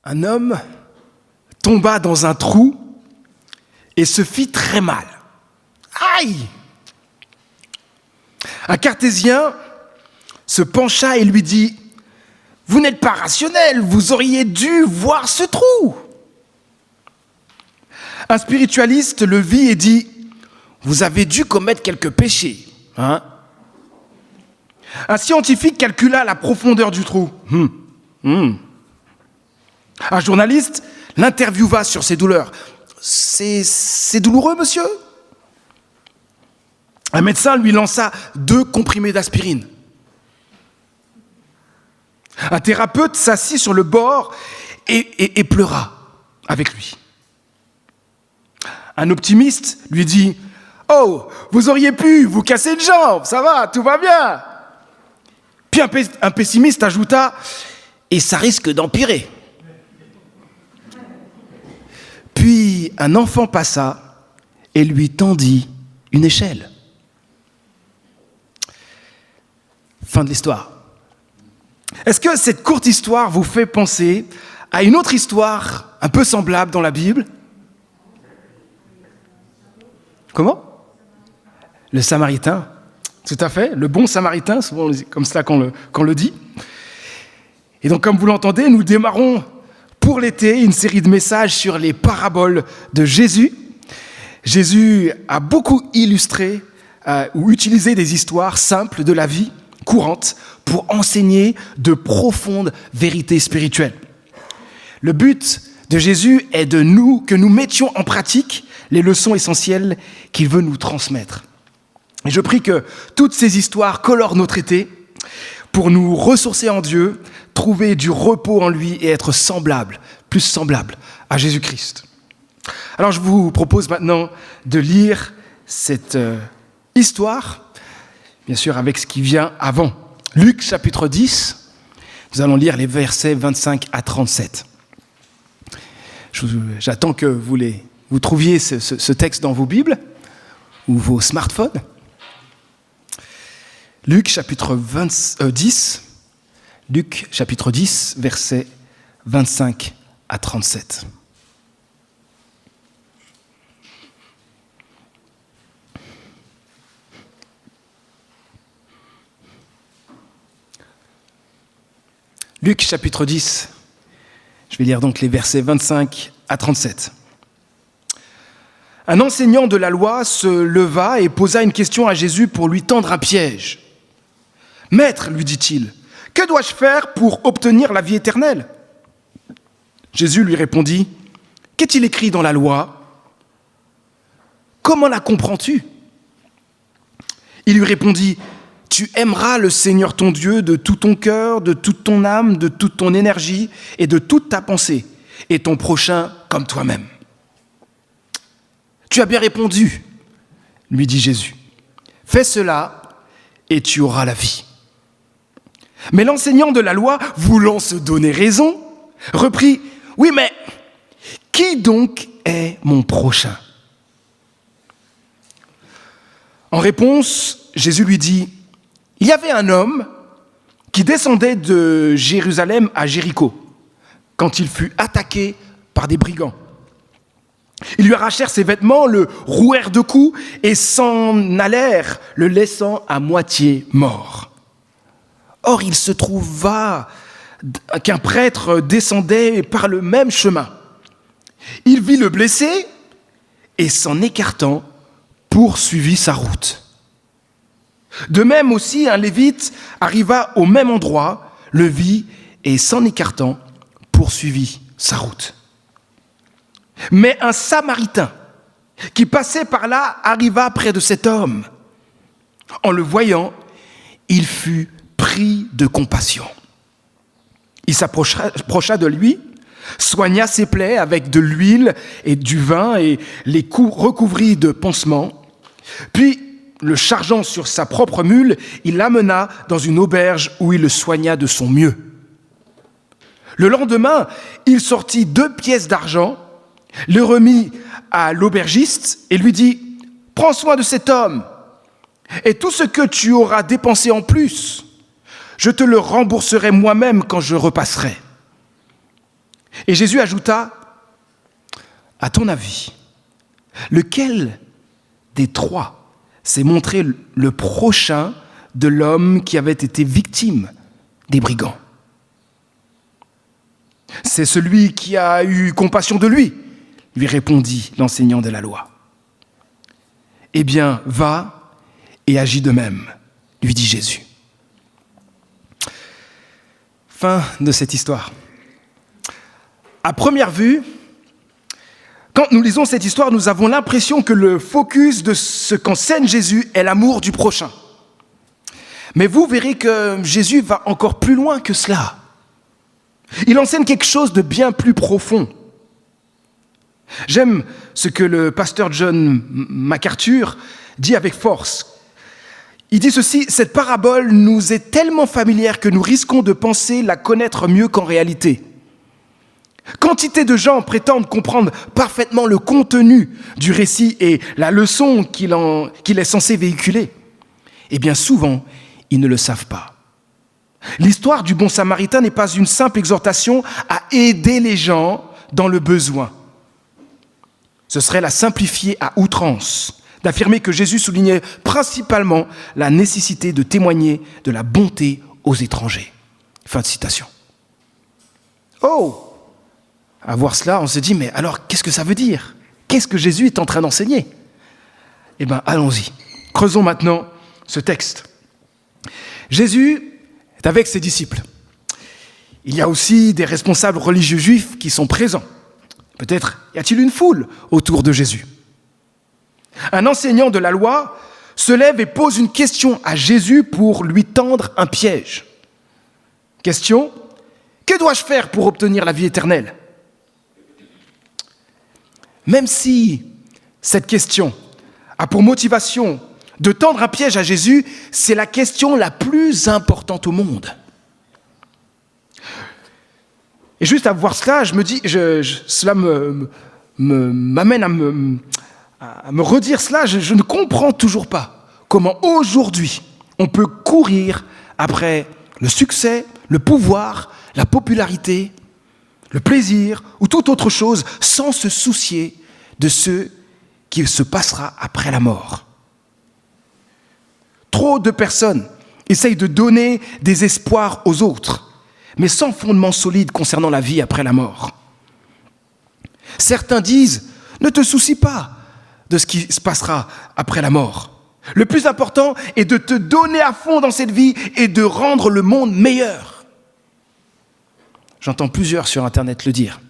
Un homme tomba dans un trou et se fit très mal. Aïe! Un cartésien se pencha et lui dit « Vous n'êtes pas rationnel, vous auriez dû voir ce trou !» Un spiritualiste le vit et dit « Vous avez dû commettre quelques péchés, hein ?» Un scientifique calcula la profondeur du trou. Un journaliste l'interviewa sur ses douleurs. C'est douloureux, monsieur ? Un médecin lui lança 2 comprimés d'aspirine. Un thérapeute s'assit sur le bord et pleura avec lui. Un optimiste lui dit « Oh, vous auriez pu vous casser une jambe, ça va, tout va bien !» Puis un pessimiste ajouta « Et ça risque d'empirer !» Puis un enfant passa et lui tendit une échelle. Fin de l'histoire. Est-ce que cette courte histoire vous fait penser à une autre histoire un peu semblable dans la Bible ? Comment ? Le Samaritain. Tout à fait, le bon Samaritain, souvent comme cela qu'on le dit. Et donc, comme vous l'entendez, nous démarrons pour l'été une série de messages sur les paraboles de Jésus. Jésus a beaucoup illustré ou utilisé des histoires simples de la vie courante pour enseigner de profondes vérités spirituelles. Le but de Jésus est que nous mettions en pratique les leçons essentielles qu'il veut nous transmettre. Et je prie que toutes ces histoires colorent notre été pour nous ressourcer en Dieu, trouver du repos en lui et être plus semblable à Jésus-Christ. Alors je vous propose maintenant de lire cette histoire, bien sûr avec ce qui vient avant. Luc chapitre 10, nous allons lire les versets 25 à 37. J'attends que vous trouviez ce texte dans vos Bibles ou vos smartphones. Luc chapitre 10, versets 25 à 37. Luc chapitre 10, je vais lire donc les versets 25 à 37. Un enseignant de la loi se leva et posa une question à Jésus pour lui tendre un piège. « Maître, lui dit-il, que dois-je faire pour obtenir la vie éternelle ?» Jésus lui répondit, « Qu'est-il écrit dans la loi ? Comment la comprends-tu » Il lui répondit, « Tu aimeras le Seigneur ton Dieu de tout ton cœur, de toute ton âme, de toute ton énergie et de toute ta pensée, et ton prochain comme toi-même. » « Tu as bien répondu, lui dit Jésus. Fais cela et tu auras la vie. Mais l'enseignant de la loi, voulant se donner raison, reprit, « Oui, mais qui donc est mon prochain ?» En réponse, Jésus lui dit, « Il y avait un homme qui descendait de Jérusalem à Jéricho, quand il fut attaqué par des brigands. Ils lui arrachèrent ses vêtements, le rouèrent de coups et s'en allèrent, le laissant à moitié mort. Or, il se trouva qu'un prêtre descendait par le même chemin. Il vit le blessé et, s'en écartant, poursuivit sa route. De même aussi, un lévite arriva au même endroit, le vit et, s'en écartant, poursuivit sa route. Mais un Samaritain qui passait par là arriva près de cet homme. En le voyant, il fut pris de compassion. Il s'approcha de lui, soigna ses plaies avec de l'huile et du vin et les recouvrit de pansements. Puis, le chargeant sur sa propre mule, il l'amena dans une auberge où il le soigna de son mieux. Le lendemain, il sortit 2 pièces d'argent, le remit à l'aubergiste et lui dit « Prends soin de cet homme, et tout ce que tu auras dépensé en plus, je te le rembourserai moi-même quand je repasserai. » Et Jésus ajouta, « À ton avis, lequel des trois s'est montré le prochain de l'homme qui avait été victime des brigands ? C'est celui qui a eu compassion de lui, lui répondit l'enseignant de la loi. Eh bien, va et agis de même, lui dit Jésus. » Fin de cette histoire. À première vue, quand nous lisons cette histoire, nous avons l'impression que le focus de ce qu'enseigne Jésus est l'amour du prochain. Mais vous verrez que Jésus va encore plus loin que cela. Il enseigne quelque chose de bien plus profond. J'aime ce que le pasteur John MacArthur dit avec force. Il dit ceci, « Cette parabole nous est tellement familière que nous risquons de penser la connaître mieux qu'en réalité. Quantité de gens prétendent comprendre parfaitement le contenu du récit et la leçon qu'il est censé véhiculer. Et bien souvent, ils ne le savent pas. L'histoire du bon samaritain n'est pas une simple exhortation à aider les gens dans le besoin. Ce serait la simplifier à outrance, d'affirmer que Jésus soulignait principalement la nécessité de témoigner de la bonté aux étrangers. » Fin de citation. Oh ! À voir cela, on se dit, mais alors qu'est-ce que ça veut dire ? Qu'est-ce que Jésus est en train d'enseigner ? Eh bien, allons-y. Creusons maintenant ce texte. Jésus est avec ses disciples. Il y a aussi des responsables religieux juifs qui sont présents. Peut-être y a-t-il une foule autour de Jésus. Un enseignant de la loi se lève et pose une question à Jésus pour lui tendre un piège. Question, que dois-je faire pour obtenir la vie éternelle ? Même si cette question a pour motivation de tendre un piège à Jésus, c'est la question la plus importante au monde. Et juste à voir cela, je me dis, cela m'amène à me redire cela, je ne comprends toujours pas comment aujourd'hui on peut courir après le succès, le pouvoir, la popularité, le plaisir ou toute autre chose sans se soucier de ce qui se passera après la mort. Trop de personnes essayent de donner des espoirs aux autres, mais sans fondement solide concernant la vie après la mort. Certains disent « Ne te soucie pas de ce qui se passera après la mort. Le plus important est de te donner à fond dans cette vie et de rendre le monde meilleur. » J'entends plusieurs sur Internet le dire.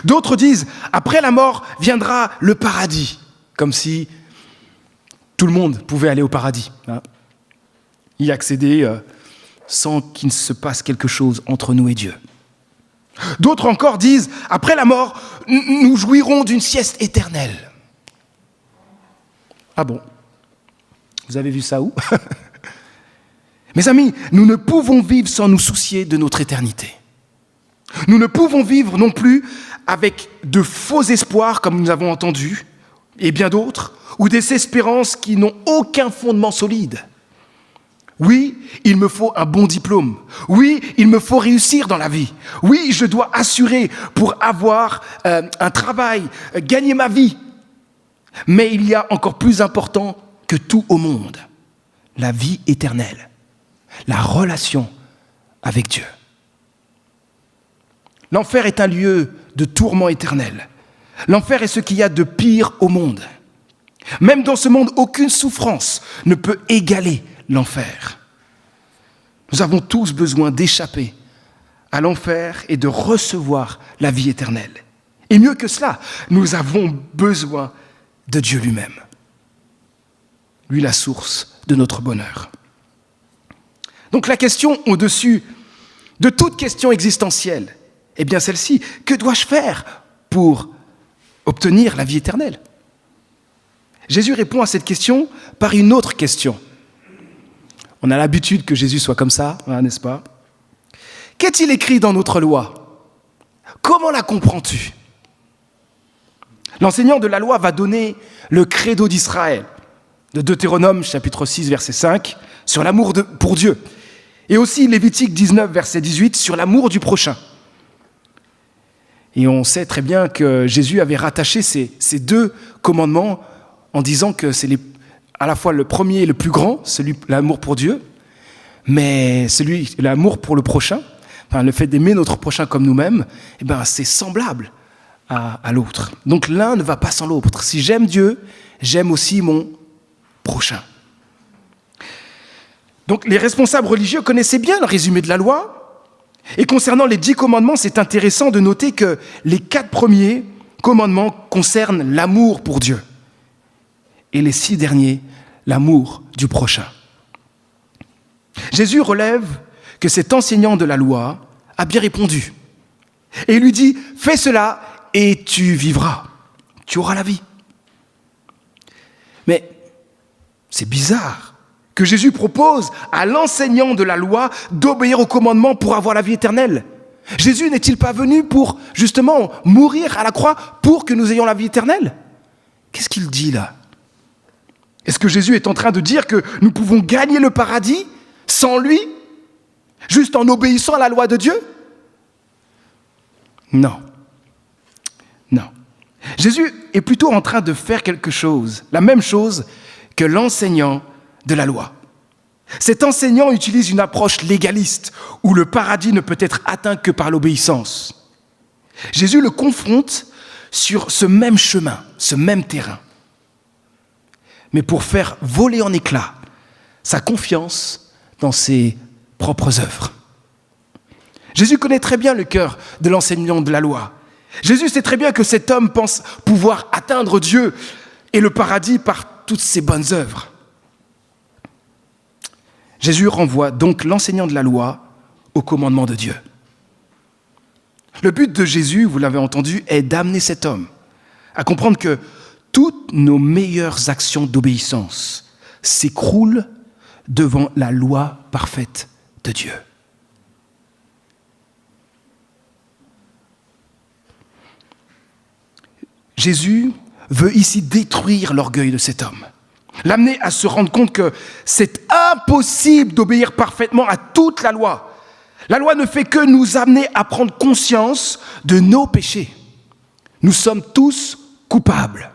D'autres disent « Après la mort viendra le paradis », comme si tout le monde pouvait aller au paradis, y accéder sans qu'il se passe quelque chose entre nous et Dieu. D'autres encore disent « Après la mort, nous jouirons d'une sieste éternelle ». Ah bon ? Vous avez vu ça où ? Mes amis, nous ne pouvons vivre sans nous soucier de notre éternité. Nous ne pouvons vivre non plus avec de faux espoirs, comme nous avons entendu, et bien d'autres, ou des espérances qui n'ont aucun fondement solide. Oui, il me faut un bon diplôme. Oui, il me faut réussir dans la vie. Oui, je dois assurer pour avoir un travail, gagner ma vie. Mais il y a encore plus important que tout au monde, la vie éternelle, la relation avec Dieu. L'enfer est un lieu de tourment éternel. L'enfer est ce qu'il y a de pire au monde. Même dans ce monde, aucune souffrance ne peut égaler l'enfer. Nous avons tous besoin d'échapper à l'enfer et de recevoir la vie éternelle. Et mieux que cela, nous avons besoin de Dieu lui-même. Lui, la source de notre bonheur. Donc la question au-dessus de toute question existentielle, eh bien celle-ci, que dois-je faire pour obtenir la vie éternelle ? Jésus répond à cette question par une autre question. On a l'habitude que Jésus soit comme ça, n'est-ce pas ? Qu'est-il écrit dans notre loi ? Comment la comprends-tu ? L'enseignant de la loi va donner le credo d'Israël, de Deutéronome chapitre 6, verset 5, sur l'amour pour Dieu. Et aussi Lévitique 19, verset 18, sur l'amour du prochain. Et on sait très bien que Jésus avait rattaché ces deux commandements en disant que c'est à la fois le premier et le plus grand, l'amour pour Dieu, mais l'amour pour le prochain, le fait d'aimer notre prochain comme nous-mêmes, c'est semblable à l'autre. Donc l'un ne va pas sans l'autre. Si j'aime Dieu, j'aime aussi mon prochain. Donc les responsables religieux connaissaient bien le résumé de la loi. Et concernant les 10 commandements, c'est intéressant de noter que les 4 premiers commandements concernent l'amour pour Dieu. Et les 6 derniers, l'amour du prochain. Jésus relève que cet enseignant de la loi a bien répondu. Et il lui dit, fais cela et tu vivras. Tu auras la vie. Mais c'est bizarre que Jésus propose à l'enseignant de la loi d'obéir aux commandements pour avoir la vie éternelle. Jésus n'est-il pas venu pour, justement, mourir à la croix pour que nous ayons la vie éternelle? Qu'est-ce qu'il dit là? Est-ce que Jésus est en train de dire que nous pouvons gagner le paradis sans lui, juste en obéissant à la loi de Dieu? Non. Non. Jésus est plutôt en train de faire quelque chose, la même chose que l'enseignant de la loi. Cet enseignant utilise une approche légaliste où le paradis ne peut être atteint que par l'obéissance. Jésus le confronte sur ce même chemin, ce même terrain. Mais pour faire voler en éclats sa confiance dans ses propres œuvres. Jésus connaît très bien le cœur de l'enseignant de la loi. Jésus sait très bien que cet homme pense pouvoir atteindre Dieu et le paradis par toutes ses bonnes œuvres. Jésus renvoie donc l'enseignant de la loi au commandement de Dieu. Le but de Jésus, vous l'avez entendu, est d'amener cet homme à comprendre que toutes nos meilleures actions d'obéissance s'écroulent devant la loi parfaite de Dieu. Jésus veut ici détruire l'orgueil de cet homme, l'amener à se rendre compte que c'est impossible d'obéir parfaitement à toute la loi. La loi ne fait que nous amener à prendre conscience de nos péchés. Nous sommes tous coupables.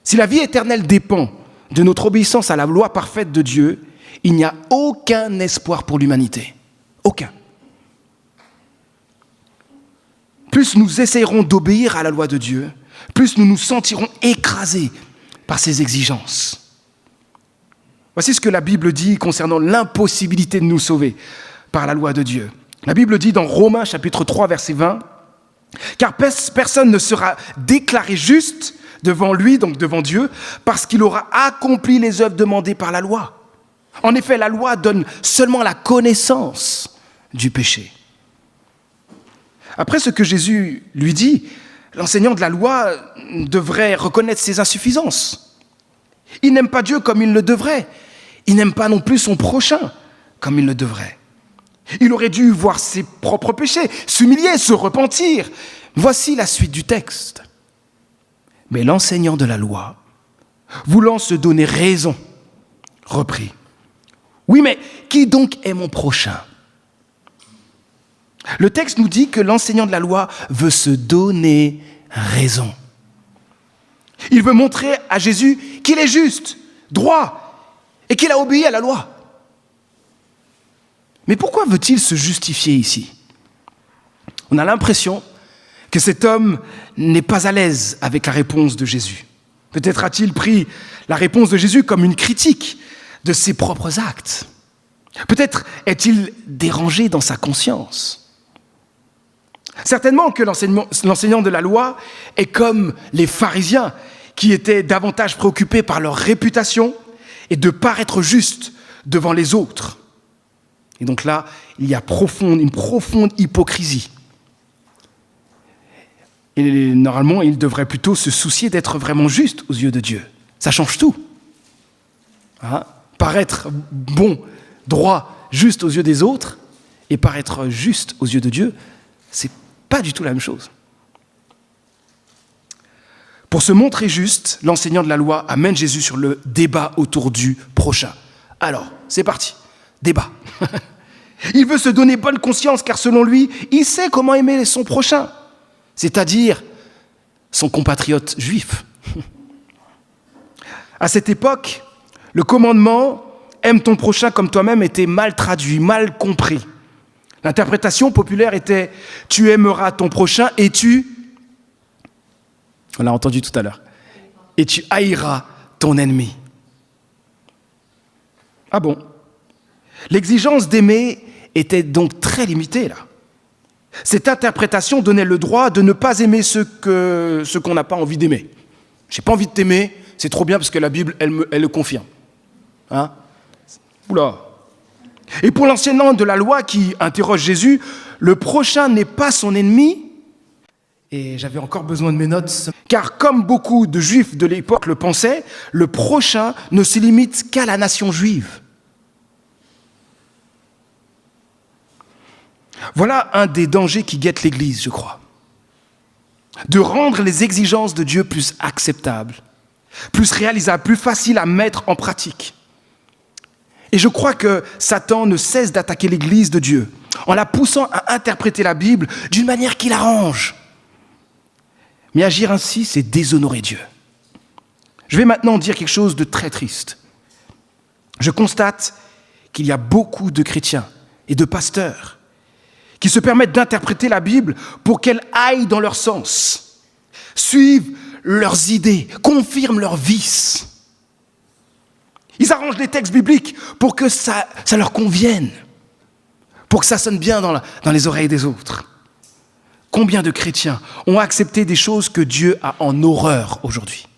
Si la vie éternelle dépend de notre obéissance à la loi parfaite de Dieu, il n'y a aucun espoir pour l'humanité. Aucun. Plus nous essayerons d'obéir à la loi de Dieu, plus nous nous sentirons écrasés par ses exigences. Voici ce que la Bible dit concernant l'impossibilité de nous sauver par la loi de Dieu. La Bible dit dans Romains chapitre 3, verset 20, « Car personne ne sera déclaré juste devant lui, donc devant Dieu, parce qu'il aura accompli les œuvres demandées par la loi. En effet, la loi donne seulement la connaissance du péché. » Après ce que Jésus lui dit, l'enseignant de la loi devrait reconnaître ses insuffisances. Il n'aime pas Dieu comme il le devrait. Il n'aime pas non plus son prochain comme il le devrait. Il aurait dû voir ses propres péchés, s'humilier, se repentir. Voici la suite du texte. Mais l'enseignant de la loi, voulant se donner raison, reprit. « Oui, mais qui donc est mon prochain ?» Le texte nous dit que l'enseignant de la loi veut se donner raison. Il veut montrer à Jésus qu'il est juste, droit, et qu'il a obéi à la loi. Mais pourquoi veut-il se justifier ici? On a l'impression que cet homme n'est pas à l'aise avec la réponse de Jésus. Peut-être a-t-il pris la réponse de Jésus comme une critique de ses propres actes. Peut-être est-il dérangé dans sa conscience. Certainement que l'enseignant de la loi est comme les pharisiens qui étaient davantage préoccupés par leur réputation et de paraître justes devant les autres. Et donc là, il y a une profonde hypocrisie. Et normalement, il devrait plutôt se soucier d'être vraiment juste aux yeux de Dieu. Ça change tout. Paraître bon, droit, juste aux yeux des autres et paraître juste aux yeux de Dieu, c'est pas du tout la même chose. Pour se montrer juste, l'enseignant de la loi amène Jésus sur le débat autour du prochain. Alors, c'est parti, débat. Il veut se donner bonne conscience car selon lui, il sait comment aimer son prochain, c'est-à-dire son compatriote juif. À cette époque, le commandement « aime ton prochain comme toi-même » était mal traduit, mal compris. L'interprétation populaire était « tu aimeras ton prochain et on l'a entendu tout à l'heure, et tu haïras ton ennemi. » Ah bon? L'exigence d'aimer était donc très limitée là. Cette interprétation donnait le droit de ne pas aimer ceux qu'on n'a pas envie d'aimer. J'ai pas envie de t'aimer, c'est trop bien parce que la Bible, elle le confirme. Hein? Oula. Et pour l'enseignant de la loi qui interroge Jésus, le prochain n'est pas son ennemi. Et j'avais encore besoin de mes notes. Car comme beaucoup de juifs de l'époque le pensaient, le prochain ne se limite qu'à la nation juive. Voilà un des dangers qui guettent l'Église, je crois. De rendre les exigences de Dieu plus acceptables, plus réalisables, plus faciles à mettre en pratique. Et je crois que Satan ne cesse d'attaquer l'Église de Dieu en la poussant à interpréter la Bible d'une manière qui l'arrange. Mais agir ainsi, c'est déshonorer Dieu. Je vais maintenant dire quelque chose de très triste. Je constate qu'il y a beaucoup de chrétiens et de pasteurs qui se permettent d'interpréter la Bible pour qu'elle aille dans leur sens, suivent leurs idées, confirment leurs vices. Ils arrangent les textes bibliques pour que ça leur convienne, pour que ça sonne bien dans les oreilles des autres. Combien de chrétiens ont accepté des choses que Dieu a en horreur aujourd'hui?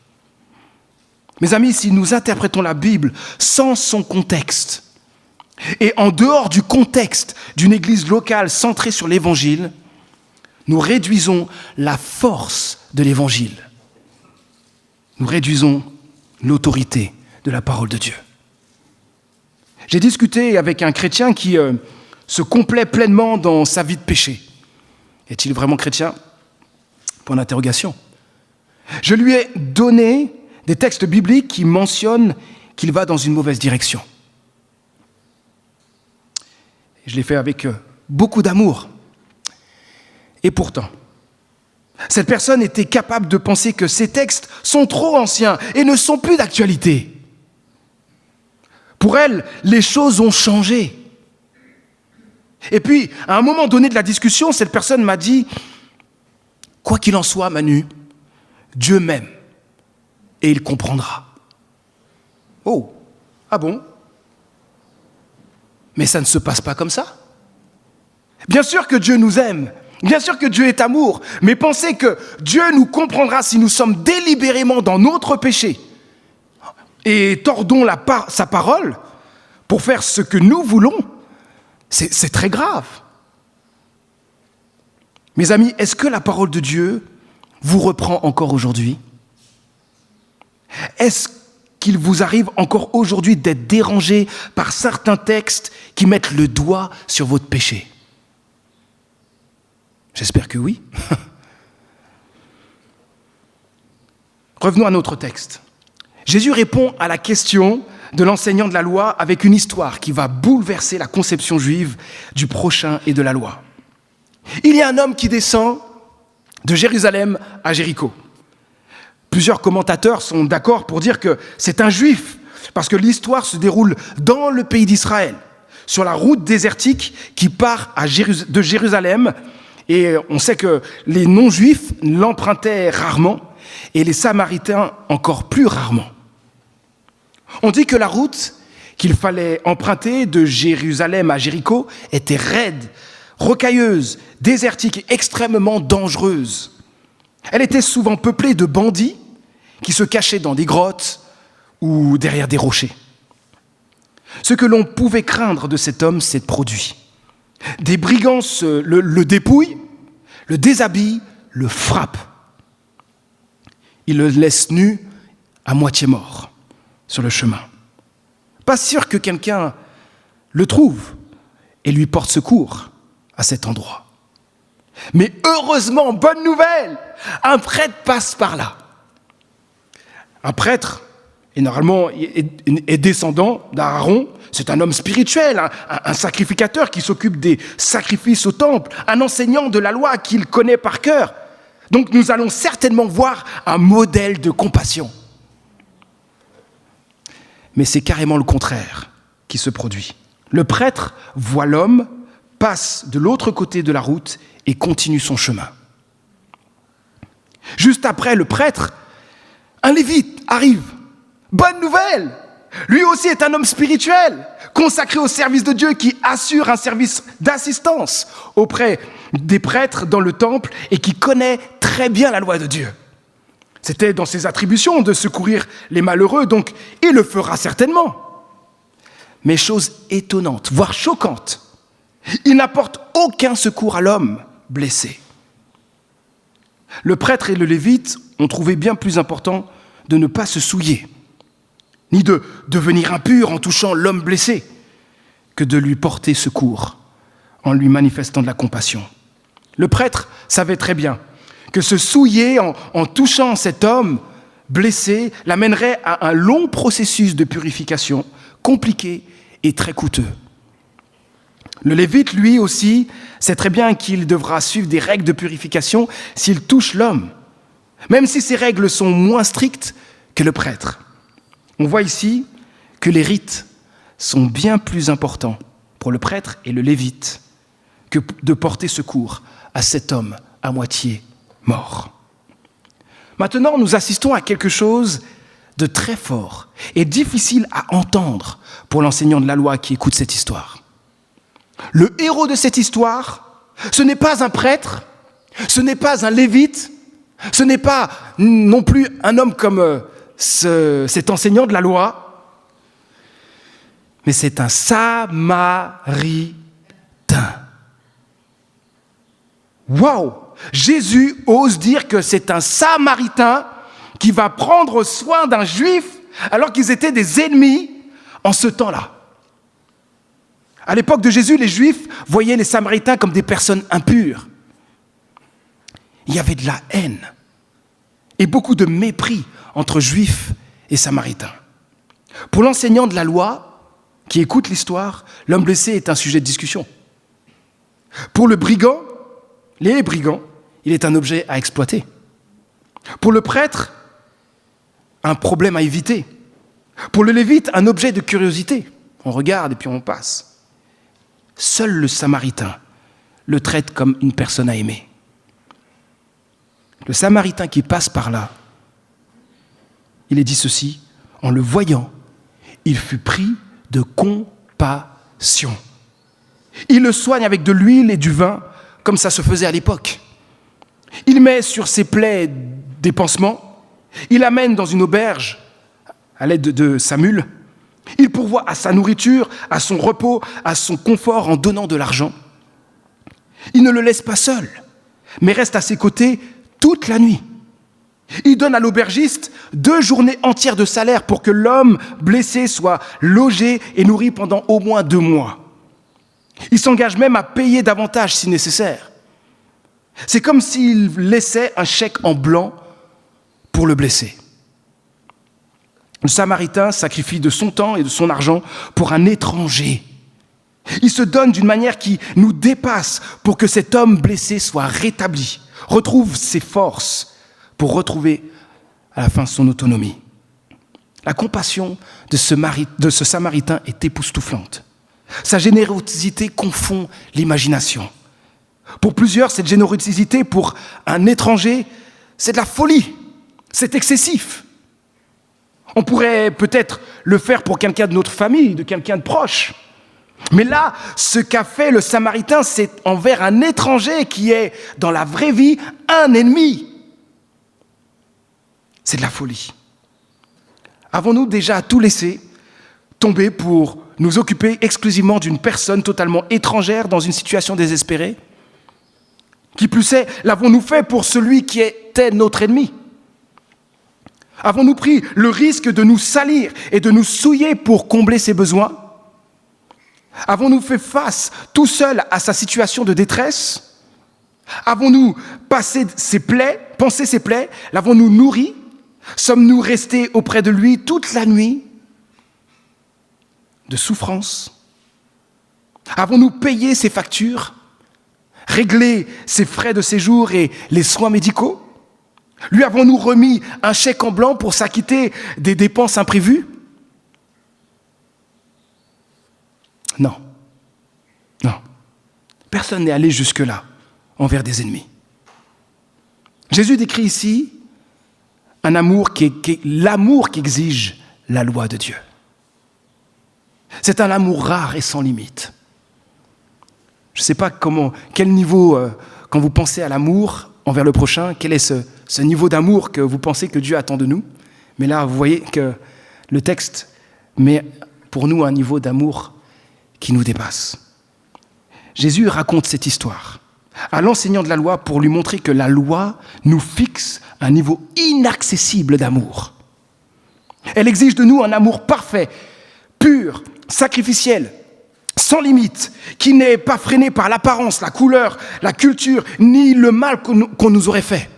Mes amis, si nous interprétons la Bible sans son contexte, et en dehors du contexte d'une église locale centrée sur l'évangile, nous réduisons la force de l'évangile. Nous réduisons l'autorité de la parole de Dieu. J'ai discuté avec un chrétien qui se complaît pleinement dans sa vie de péché. Est-il vraiment chrétien? Point d'interrogation. Je lui ai donné des textes bibliques qui mentionnent qu'il va dans une mauvaise direction. Je l'ai fait avec beaucoup d'amour. Et pourtant, cette personne était capable de penser que ces textes sont trop anciens et ne sont plus d'actualité. Pour elle, les choses ont changé. Et puis, à un moment donné de la discussion, cette personne m'a dit « Quoi qu'il en soit, Manu, Dieu m'aime et il comprendra. » Oh, ah bon? Mais ça ne se passe pas comme ça. Bien sûr que Dieu nous aime, bien sûr que Dieu est amour, mais pensez que Dieu nous comprendra si nous sommes délibérément dans notre péché et tordons sa parole pour faire ce que nous voulons, c'est très grave. Mes amis, est-ce que la parole de Dieu vous reprend encore aujourd'hui? Est-ce qu'il vous arrive encore aujourd'hui d'être dérangé par certains textes qui mettent le doigt sur votre péché? J'espère que oui. Revenons à notre texte. Jésus répond à la question de l'enseignant de la loi avec une histoire qui va bouleverser la conception juive du prochain et de la loi. Il y a un homme qui descend de Jérusalem à Jéricho. Plusieurs commentateurs sont d'accord pour dire que c'est un juif, parce que l'histoire se déroule dans le pays d'Israël, sur la route désertique qui part de Jérusalem, et on sait que les non-juifs l'empruntaient rarement, et les Samaritains encore plus rarement. On dit que la route qu'il fallait emprunter de Jérusalem à Jéricho était raide, rocailleuse, désertique et extrêmement dangereuse. Elle était souvent peuplée de bandits qui se cachaient dans des grottes ou derrière des rochers. Ce que l'on pouvait craindre de cet homme s'est produit. Des brigands le dépouillent, le déshabillent, le frappent. Ils le laissent nu, à moitié mort, sur le chemin. Pas sûr que quelqu'un le trouve et lui porte secours à cet endroit. Mais heureusement, bonne nouvelle, un prêtre passe par là. Un prêtre et normalement est descendant d'Aaron. C'est un homme spirituel, un sacrificateur qui s'occupe des sacrifices au temple, un enseignant de la loi qu'il connaît par cœur. Donc nous allons certainement voir un modèle de compassion. Mais c'est carrément le contraire qui se produit. Le prêtre voit l'homme, passe de l'autre côté de la route et continue son chemin. Juste après le prêtre, un lévite arrive. Bonne nouvelle! Lui aussi est un homme spirituel, consacré au service de Dieu, qui assure un service d'assistance auprès des prêtres dans le temple et qui connaît très bien la loi de Dieu. C'était dans ses attributions de secourir les malheureux, donc il le fera certainement. Mais chose étonnante, voire choquante, il n'apporte aucun secours à l'homme blessé. Le prêtre et le lévite ont trouvé bien plus important de ne pas se souiller, ni de devenir impur en touchant l'homme blessé, que de lui porter secours en lui manifestant de la compassion. Le prêtre savait très bien que se souiller en touchant cet homme blessé l'amènerait à un long processus de purification, compliqué et très coûteux. Le lévite, lui aussi, sait très bien qu'il devra suivre des règles de purification s'il touche l'homme, même si ces règles sont moins strictes que le prêtre. On voit ici que les rites sont bien plus importants pour le prêtre et le lévite que de porter secours à cet homme à moitié mort. Maintenant, nous assistons à quelque chose de très fort et difficile à entendre pour l'enseignant de la loi qui écoute cette histoire. Le héros de cette histoire, ce n'est pas un prêtre, ce n'est pas un lévite, ce n'est pas non plus un homme comme cet enseignant de la loi, mais c'est un Samaritain. Waouh! Jésus ose dire que c'est un Samaritain qui va prendre soin d'un Juif alors qu'ils étaient des ennemis en ce temps-là. À l'époque de Jésus, les Juifs voyaient les Samaritains comme des personnes impures. Il y avait de la haine et beaucoup de mépris entre Juifs et Samaritains. Pour l'enseignant de la loi qui écoute l'histoire, l'homme blessé est un sujet de discussion. Pour le brigand, les brigands, il est un objet à exploiter. Pour le prêtre, un problème à éviter. Pour le lévite, un objet de curiosité. On regarde et puis on passe. Seul le Samaritain le traite comme une personne à aimer. Le Samaritain qui passe par là, il est dit ceci, en le voyant, il fut pris de compassion. Il le soigne avec de l'huile et du vin, comme ça se faisait à l'époque. Il met sur ses plaies des pansements, il l'amène dans une auberge à l'aide de sa mule, il pourvoit à sa nourriture, à son repos, à son confort en donnant de l'argent. Il ne le laisse pas seul, mais reste à ses côtés toute la nuit. Il donne à l'aubergiste 2 journées entières de salaire pour que l'homme blessé soit logé et nourri pendant au moins 2 mois. Il s'engage même à payer davantage si nécessaire. C'est comme s'il laissait un chèque en blanc pour le blessé. Le Samaritain sacrifie de son temps et de son argent pour un étranger. Il se donne d'une manière qui nous dépasse pour que cet homme blessé soit rétabli, retrouve ses forces pour retrouver à la fin son autonomie. La compassion de ce Samaritain est époustouflante. Sa générosité confond l'imagination. Pour plusieurs, cette générosité pour un étranger, c'est de la folie, c'est excessif. On pourrait peut-être le faire pour quelqu'un de notre famille, de quelqu'un de proche. Mais là, ce qu'a fait le Samaritain, c'est envers un étranger qui est, dans la vraie vie, un ennemi. C'est de la folie. Avons-nous déjà tout laissé tomber pour nous occuper exclusivement d'une personne totalement étrangère dans une situation désespérée? Qui plus est, l'avons-nous fait pour celui qui était notre ennemi? Avons-nous pris le risque de nous salir et de nous souiller pour combler ses besoins? Avons-nous fait face tout seuls à sa situation de détresse? Avons-nous pensé ses plaies? L'avons-nous nourri? Sommes-nous restés auprès de lui toute la nuit de souffrance? Avons-nous payé ses factures, réglé ses frais de séjour et les soins médicaux? Lui avons-nous remis un chèque en blanc pour s'acquitter des dépenses imprévues? Non. Non. Personne n'est allé jusque-là envers des ennemis. Jésus décrit ici un amour qui est l'amour qui exige la loi de Dieu. C'est un amour rare et sans limite. Je ne sais pas quel niveau, quand vous pensez à l'amour envers le prochain, quel est ce niveau d'amour que vous pensez que Dieu attend de nous. Mais là, vous voyez que le texte met pour nous un niveau d'amour qui nous dépasse. Jésus raconte cette histoire à l'enseignant de la loi pour lui montrer que la loi nous fixe un niveau inaccessible d'amour. Elle exige de nous un amour parfait, pur, sacrificiel, sans limite, qui n'est pas freiné par l'apparence, la couleur, la culture, ni le mal qu'on nous aurait fait.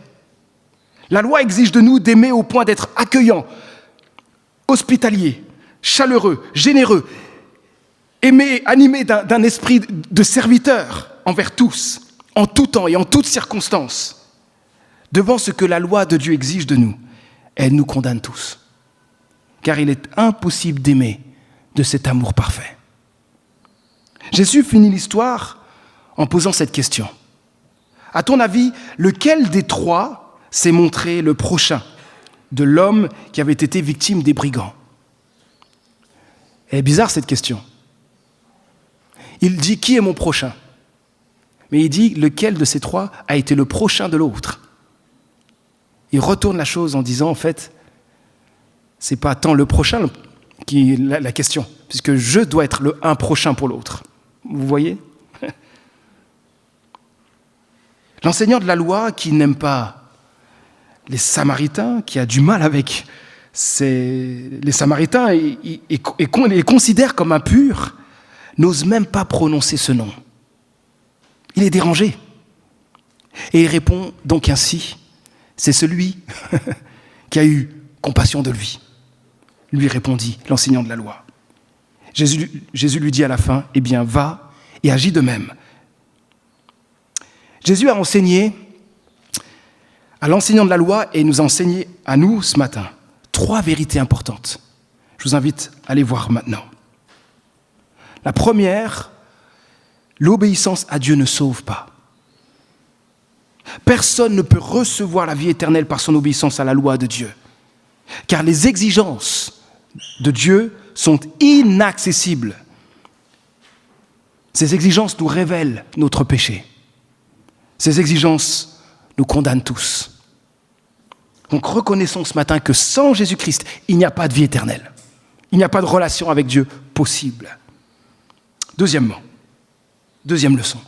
La loi exige de nous d'aimer au point d'être accueillant, hospitalier, chaleureux, généreux, animé d'un esprit de serviteur envers tous, en tout temps et en toutes circonstances. Devant ce que la loi de Dieu exige de nous, elle nous condamne tous. Car il est impossible d'aimer de cet amour parfait. Jésus finit l'histoire en posant cette question. À ton avis, lequel des trois s'est montré le prochain de l'homme qui avait été victime des brigands? Elle est bizarre cette question. Il dit, qui est mon prochain? Mais il dit, lequel de ces trois a été le prochain de l'autre? Il retourne la chose en disant, en fait, c'est pas tant le prochain qui est la question, puisque je dois être le un prochain pour l'autre. Vous voyez? L'enseignant de la loi qui n'aime pas les Samaritains, qui a du mal avec les Samaritains et les considère comme impurs, n'ose même pas prononcer ce nom. Il est dérangé. Et il répond donc ainsi, c'est celui qui a eu compassion de lui. Lui répondit l'enseignant de la loi. Jésus lui dit à la fin, eh bien, va et agis de même. Jésus a enseigné à l'enseignant de la loi et nous a enseigné à nous ce matin 3 vérités importantes. Je vous invite à les voir maintenant. La première, l'obéissance à Dieu ne sauve pas. Personne ne peut recevoir la vie éternelle par son obéissance à la loi de Dieu. Car les exigences de Dieu sont inaccessibles. Ces exigences nous révèlent notre péché. Ces exigences nous condamnent tous. Donc reconnaissons ce matin que sans Jésus-Christ, il n'y a pas de vie éternelle. Il n'y a pas de relation avec Dieu possible. Deuxième leçon,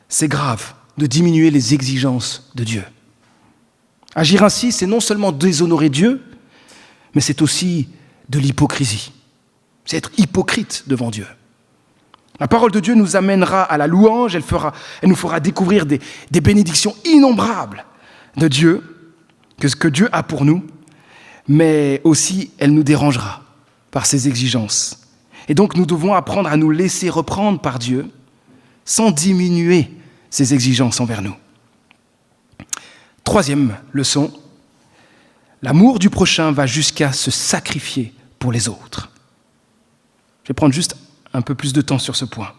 c'est grave de diminuer les exigences de Dieu. Agir ainsi, c'est non seulement déshonorer Dieu, mais c'est aussi de l'hypocrisie. C'est être hypocrite devant Dieu. La parole de Dieu nous amènera à la louange, elle nous fera découvrir des bénédictions innombrables de Dieu, que Dieu a pour nous, mais aussi elle nous dérangera par ses exigences. Et donc nous devons apprendre à nous laisser reprendre par Dieu sans diminuer ses exigences envers nous. Troisième leçon, l'amour du prochain va jusqu'à se sacrifier pour les autres. Je vais prendre juste un peu plus de temps sur ce point.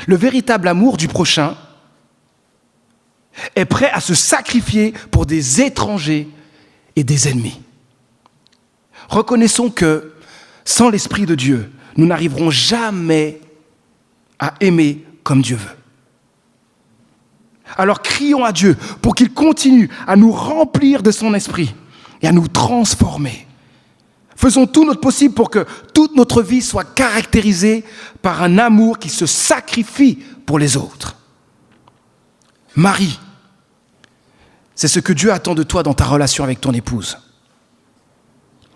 Le véritable amour du prochain est prêt à se sacrifier pour des étrangers et des ennemis. Reconnaissons que sans l'Esprit de Dieu, nous n'arriverons jamais à aimer comme Dieu veut. Alors crions à Dieu pour qu'il continue à nous remplir de son esprit et à nous transformer. Faisons tout notre possible pour que toute notre vie soit caractérisée par un amour qui se sacrifie pour les autres. Marie, c'est ce que Dieu attend de toi dans ta relation avec ton épouse.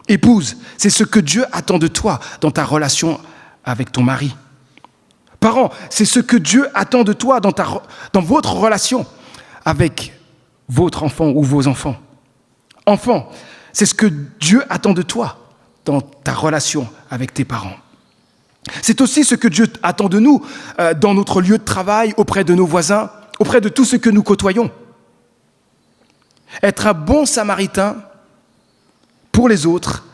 Épouse, c'est ce que Dieu attend de toi dans ta relation avec ton mari. Parents, c'est ce que Dieu attend de toi dans votre relation avec votre enfant ou vos enfants. Enfants, C'est ce que Dieu attend de toi dans ta relation avec tes parents. C'est aussi ce que Dieu attend de nous dans notre lieu de travail, auprès de nos voisins, auprès de tous ceux que nous côtoyons. Être un bon samaritain pour les autres,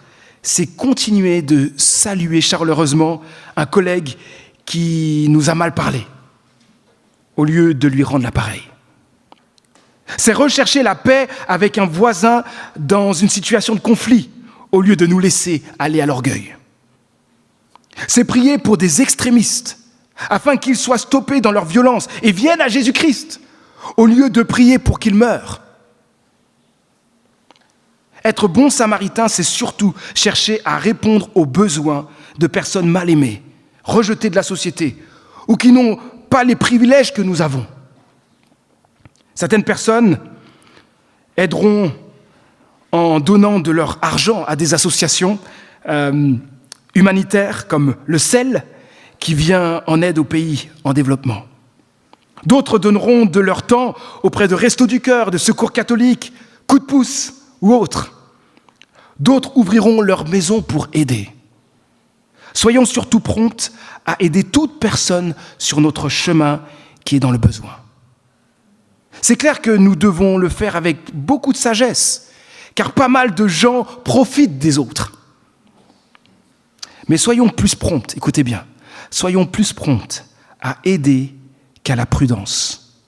c'est continuer de saluer chaleureusement un collègue qui nous a mal parlé, au lieu de lui rendre l'appareil. C'est rechercher la paix avec un voisin dans une situation de conflit, au lieu de nous laisser aller à l'orgueil. C'est prier pour des extrémistes, afin qu'ils soient stoppés dans leur violence et viennent à Jésus-Christ, au lieu de prier pour qu'ils meurent. Être bon samaritain, c'est surtout chercher à répondre aux besoins de personnes mal aimées, rejetées de la société, ou qui n'ont pas les privilèges que nous avons. Certaines personnes aideront en donnant de leur argent à des associations humanitaires comme le SEL, qui vient en aide aux pays en développement. D'autres donneront de leur temps auprès de Restos du Cœur, de Secours catholiques, Coup de pouce ou autres. D'autres ouvriront leur maison pour aider. Soyons surtout promptes à aider toute personne sur notre chemin qui est dans le besoin. C'est clair que nous devons le faire avec beaucoup de sagesse, car pas mal de gens profitent des autres. Mais soyons plus promptes, écoutez bien, soyons plus promptes à aider qu'à la prudence,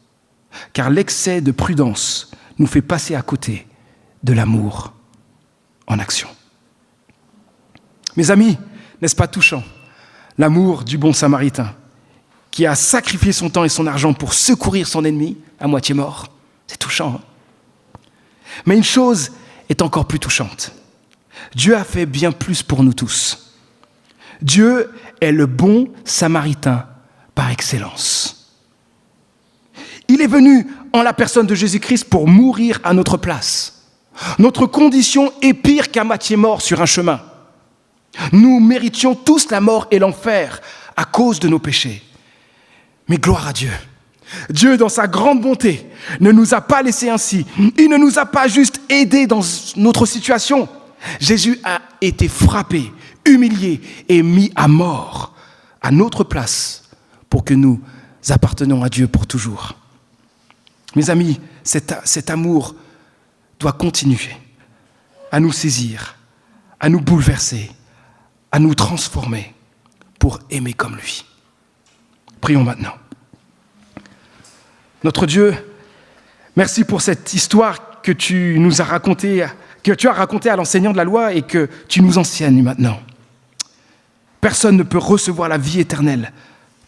car l'excès de prudence nous fait passer à côté de l'amour en action. Mes amis, n'est-ce pas touchant, l'amour du bon samaritain qui a sacrifié son temps et son argent pour secourir son ennemi à moitié mort? C'est touchant, hein? Mais une chose est encore plus touchante. Dieu a fait bien plus pour nous tous. Dieu est le bon samaritain par excellence. Il est venu en la personne de Jésus-Christ pour mourir à notre place. Notre condition est pire qu'à moitié mort sur un chemin. Nous méritions tous la mort et l'enfer à cause de nos péchés. Mais gloire à Dieu. Dieu, dans sa grande bonté, ne nous a pas laissés ainsi. Il ne nous a pas juste aidés dans notre situation. Jésus a été frappé, humilié et mis à mort à notre place pour que nous appartenions à Dieu pour toujours. Mes amis, cet amour doit continuer à nous saisir, à nous bouleverser, à nous transformer pour aimer comme lui. Prions maintenant. Notre Dieu, merci pour cette histoire que tu nous as racontée, que tu as racontée à l'enseignant de la loi et que tu nous enseignes maintenant. Personne ne peut recevoir la vie éternelle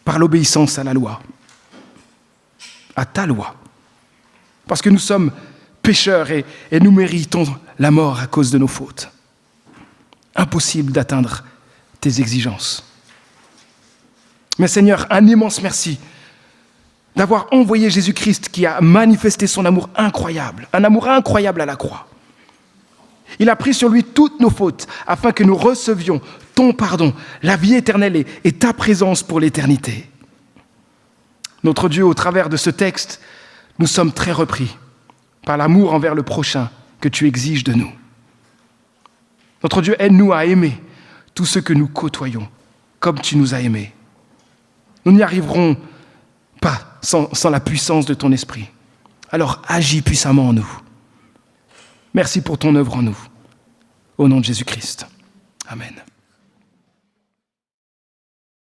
par l'obéissance à la loi, à ta loi, parce que nous sommes pécheurs et nous méritons la mort à cause de nos fautes. Impossible d'atteindre tes exigences. Mais Seigneur, un immense merci d'avoir envoyé Jésus-Christ qui a manifesté son amour incroyable, un amour incroyable à la croix. Il a pris sur lui toutes nos fautes afin que nous recevions ton pardon, la vie éternelle et ta présence pour l'éternité. Notre Dieu, au travers de ce texte, nous sommes très repris par l'amour envers le prochain que tu exiges de nous. Notre Dieu, aide-nous à aimer tous ceux que nous côtoyons, comme tu nous as aimés. Nous n'y arriverons pas sans la puissance de ton esprit. Alors agis puissamment en nous. Merci pour ton œuvre en nous. Au nom de Jésus-Christ. Amen.